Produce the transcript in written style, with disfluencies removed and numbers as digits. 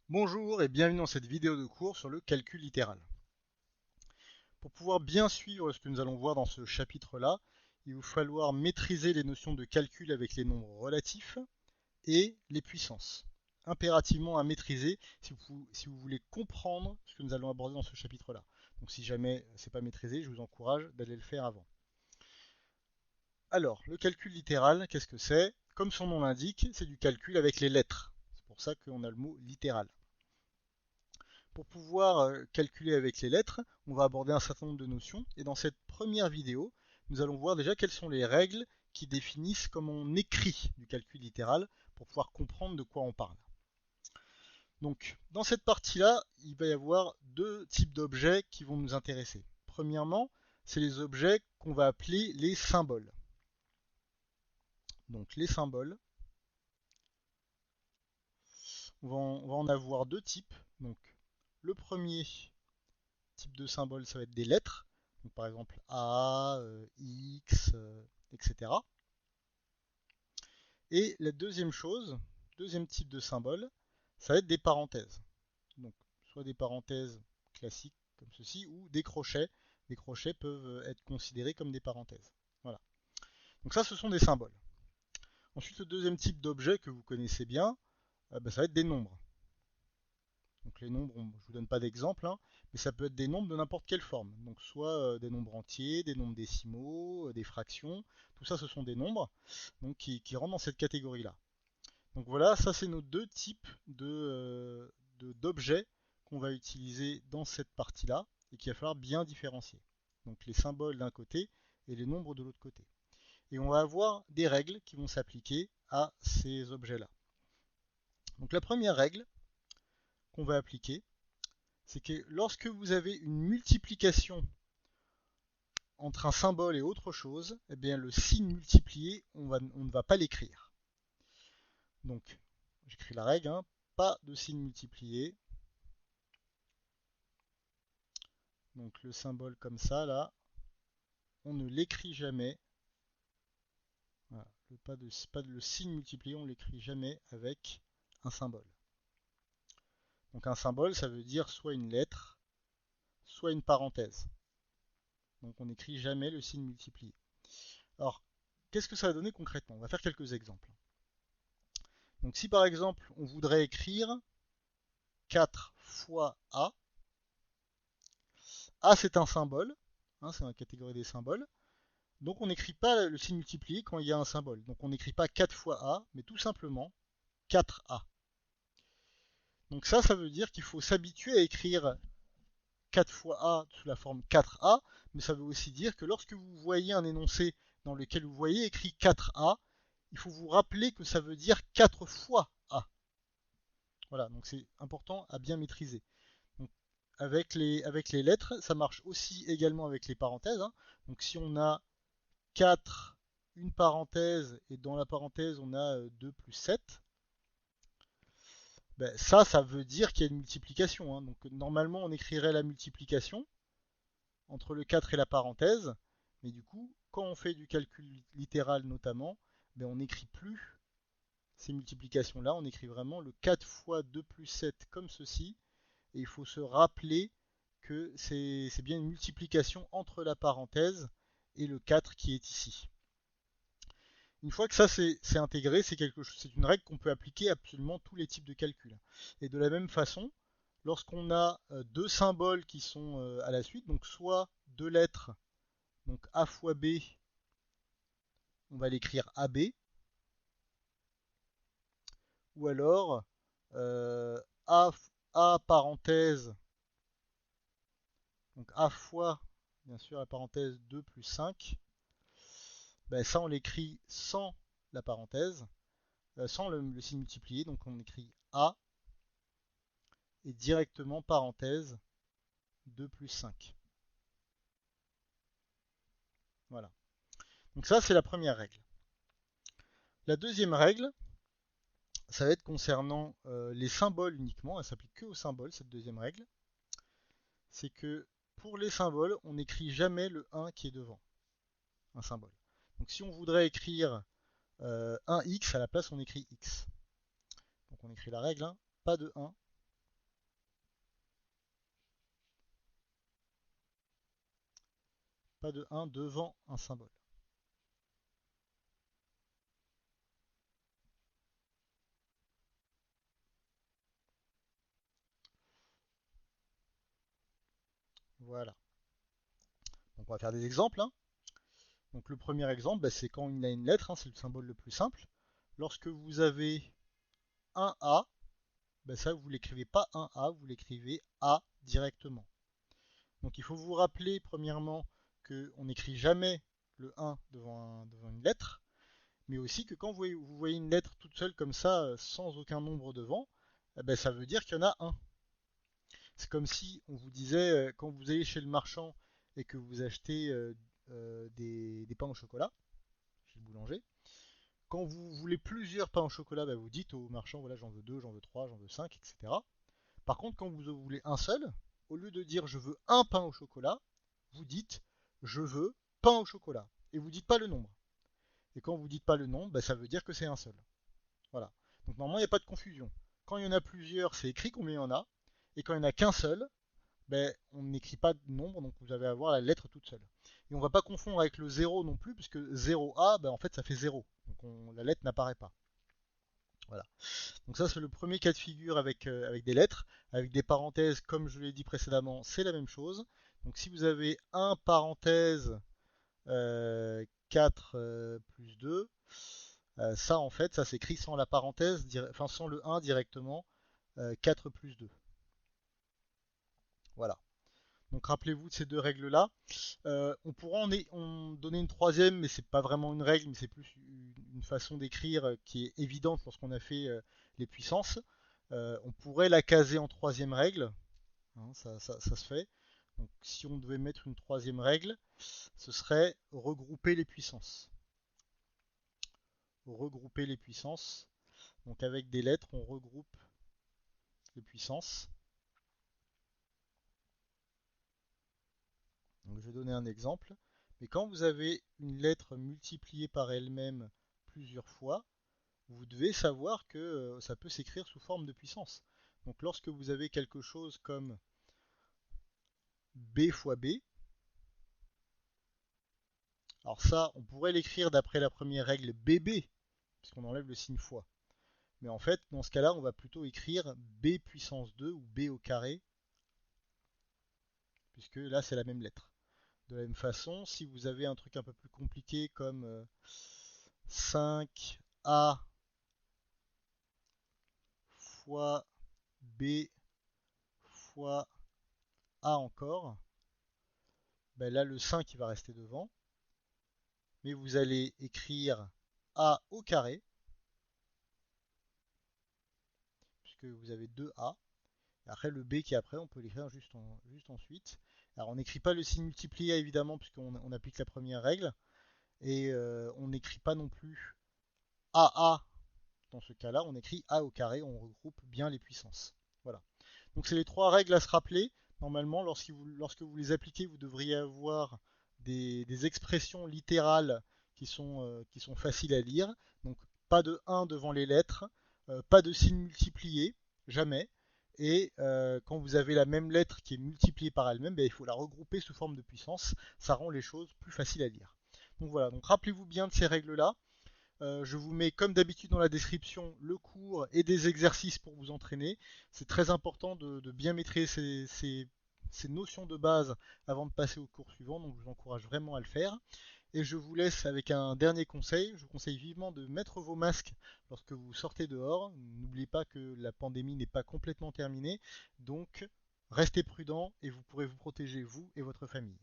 Bonjour et bienvenue dans cette vidéo de cours sur le calcul littéral. Pour pouvoir bien suivre ce que nous allons voir dans ce chapitre-là, il va falloir maîtriser les notions de calcul avec les nombres relatifs et les puissances. Impérativement à maîtriser si vous voulez comprendre ce que nous allons aborder dans ce chapitre-là. Donc si jamais ce n'est pas maîtrisé, je vous encourage d'aller le faire avant. Alors, le calcul littéral, qu'est-ce que c'est? Comme son nom l'indique, c'est du calcul avec les lettres. C'est pour ça qu'on a le mot littéral. Pour pouvoir calculer avec les lettres, on va aborder un certain nombre de notions. Et dans cette première vidéo, nous allons voir déjà quelles sont les règles qui définissent comment on écrit du calcul littéral pour pouvoir comprendre de quoi on parle. Donc, dans cette partie-là, il va y avoir deux types d'objets qui vont nous intéresser. Premièrement, c'est les objets qu'on va appeler les symboles. Donc, les symboles, on va en avoir deux types. Donc, le premier type de symbole, ça va être des lettres. Donc, par exemple A, X, etc. Et la deuxième chose, deuxième type de symbole, ça va être des parenthèses. Donc, soit des parenthèses classiques comme ceci, ou des crochets. Les crochets peuvent être considérés comme des parenthèses. Voilà. Donc ça, ce sont des symboles. Ensuite, le deuxième type d'objet que vous connaissez bien, ça va être des nombres. Donc les nombres, je ne vous donne pas d'exemple, hein, mais ça peut être des nombres de n'importe quelle forme. Donc soit des nombres entiers, des nombres décimaux, des fractions. Tout ça, ce sont des nombres donc, qui rentrent dans cette catégorie-là. Donc voilà, ça c'est nos deux types d'objets qu'on va utiliser dans cette partie-là et qu'il va falloir bien différencier. Donc les symboles d'un côté et les nombres de l'autre côté. Et on va avoir des règles qui vont s'appliquer à ces objets-là. Donc la première règle qu'on va appliquer, c'est que lorsque vous avez une multiplication entre un symbole et autre chose, eh bien le signe multiplié, on ne va pas l'écrire. Donc, j'écris la règle, hein, pas de signe multiplié. Donc le symbole comme ça, là, on ne l'écrit jamais. Voilà, le signe multiplié, on ne l'écrit jamais avec un symbole. Donc un symbole, ça veut dire soit une lettre, soit une parenthèse. Donc on n'écrit jamais le signe multiplié. Alors, qu'est-ce que ça va donner concrètement? On va faire quelques exemples. Donc si par exemple on voudrait écrire 4 fois A, A c'est un symbole, hein, c'est dans la catégorie des symboles, donc on n'écrit pas le signe multiplié quand il y a un symbole. Donc on n'écrit pas 4 fois A, mais tout simplement 4A. Donc ça veut dire qu'il faut s'habituer à écrire 4 fois A sous la forme 4A, mais ça veut aussi dire que lorsque vous voyez un énoncé dans lequel vous voyez écrit 4A, il faut vous rappeler que ça veut dire 4 fois A. Voilà, donc c'est important à bien maîtriser. Donc, avec les lettres, ça marche aussi également avec les parenthèses, hein. Donc si on a 4, une parenthèse, et dans la parenthèse on a 2 plus 7, ben, ça veut dire qu'il y a une multiplication, hein. Donc normalement on écrirait la multiplication entre le 4 et la parenthèse, mais du coup, quand on fait du calcul littéral notamment, ben, on n'écrit plus ces multiplications-là, on écrit vraiment le 4 fois 2 plus 7 comme ceci, et il faut se rappeler que c'est bien une multiplication entre la parenthèse et le 4 qui est ici. Une fois que ça c'est intégré, c'est une règle qu'on peut appliquer à absolument tous les types de calculs. Et de la même façon, lorsqu'on a deux symboles qui sont à la suite, donc soit deux lettres, donc A fois B, on va l'écrire AB, ou alors euh, A, A parenthèse, donc A fois, bien sûr, la parenthèse 2 plus 5, ben ça on l'écrit sans la parenthèse, sans le signe multiplié, donc on écrit A et directement parenthèse 2 plus 5. Voilà. Donc ça c'est la première règle. La deuxième règle, ça va être concernant les symboles uniquement, elle s'applique que aux symboles cette deuxième règle, c'est que pour les symboles, on n'écrit jamais le 1 qui est devant un symbole. Donc si on voudrait écrire un x, à la place on écrit x. Donc on écrit la règle, hein, pas de 1, Pas de 1 devant un symbole. Voilà. Donc on va faire des exemples, hein. Donc le premier exemple, bah, c'est quand il a une lettre, hein, c'est le symbole le plus simple. Lorsque vous avez un A, bah, ça vous l'écrivez pas un A, vous l'écrivez A directement. Donc il faut vous rappeler premièrement qu'on n'écrit jamais le 1 devant une lettre, mais aussi que quand vous voyez une lettre toute seule comme ça, sans aucun nombre devant, eh ben, ça veut dire qu'il y en a un. C'est comme si on vous disait, quand vous allez chez le marchand et que vous achetez des pains au chocolat, chez le boulanger, quand vous voulez plusieurs pains au chocolat, bah, vous dites au marchand, voilà, j'en veux deux, j'en veux trois, j'en veux cinq, etc. Par contre, quand vous voulez un seul, au lieu de dire je veux un pain au chocolat, vous dites je veux pain au chocolat. Et vous dites pas le nombre. Et quand vous dites pas le nombre, bah, ça veut dire que c'est un seul. Voilà. Donc normalement, il n'y a pas de confusion. Quand il y en a plusieurs, c'est écrit combien il y en a. Et quand il n'y en a qu'un seul, ben, on n'écrit pas de nombre, donc vous allez avoir la lettre toute seule. Et on ne va pas confondre avec le 0 non plus, puisque 0A, ben, en fait, ça fait 0. Donc la lettre n'apparaît pas. Voilà. Donc ça, c'est le premier cas de figure avec des lettres. Avec des parenthèses, comme je l'ai dit précédemment, c'est la même chose. Donc si vous avez 1 parenthèse 4 plus 2, ça en fait, ça s'écrit sans la parenthèse, enfin sans le 1 directement, 4 plus 2. Voilà. Donc rappelez-vous de ces deux règles-là. On pourra en donner une troisième, mais c'est pas vraiment une règle, mais c'est plus une façon d'écrire qui est évidente lorsqu'on a fait les puissances. On pourrait la caser en troisième règle, hein, ça se fait. Donc si on devait mettre une troisième règle, ce serait regrouper les puissances. Regrouper les puissances. Donc avec des lettres, on regroupe les puissances. Donc je vais donner un exemple. Mais quand vous avez une lettre multipliée par elle-même plusieurs fois, vous devez savoir que ça peut s'écrire sous forme de puissance. Donc lorsque vous avez quelque chose comme B fois B, alors ça, on pourrait l'écrire d'après la première règle BB, puisqu'on enlève le signe fois. Mais en fait, dans ce cas-là, on va plutôt écrire B puissance 2 ou B au carré, puisque là, c'est la même lettre. De la même façon, si vous avez un truc un peu plus compliqué comme 5A fois B fois A encore, ben là, le 5 il va rester devant. Mais vous allez écrire A au carré, puisque vous avez deux A. Et après, le B qui est après, on peut l'écrire juste ensuite. Alors, on n'écrit pas le signe multiplié, évidemment, puisqu'on applique la première règle. Et on n'écrit pas non plus AA dans ce cas-là. On écrit A au carré, on regroupe bien les puissances. Voilà. Donc, c'est les trois règles à se rappeler. Normalement, lorsque vous les appliquez, vous devriez avoir des expressions littérales qui sont faciles à lire. Donc pas de 1 devant les lettres, pas de signe multiplié, jamais. Et quand vous avez la même lettre qui est multipliée par elle-même, ben, il faut la regrouper sous forme de puissance. Ça rend les choses plus faciles à lire. Donc voilà, donc rappelez-vous bien de ces règles-là. Je vous mets comme d'habitude dans la description le cours et des exercices pour vous entraîner. C'est très important de bien maîtriser ces notions de base avant de passer au cours suivant, donc je vous encourage vraiment à le faire. Et je vous laisse avec un dernier conseil. Je vous conseille vivement de mettre vos masques lorsque vous sortez dehors. N'oubliez pas que la pandémie n'est pas complètement terminée, donc restez prudents et vous pourrez vous protéger vous et votre famille.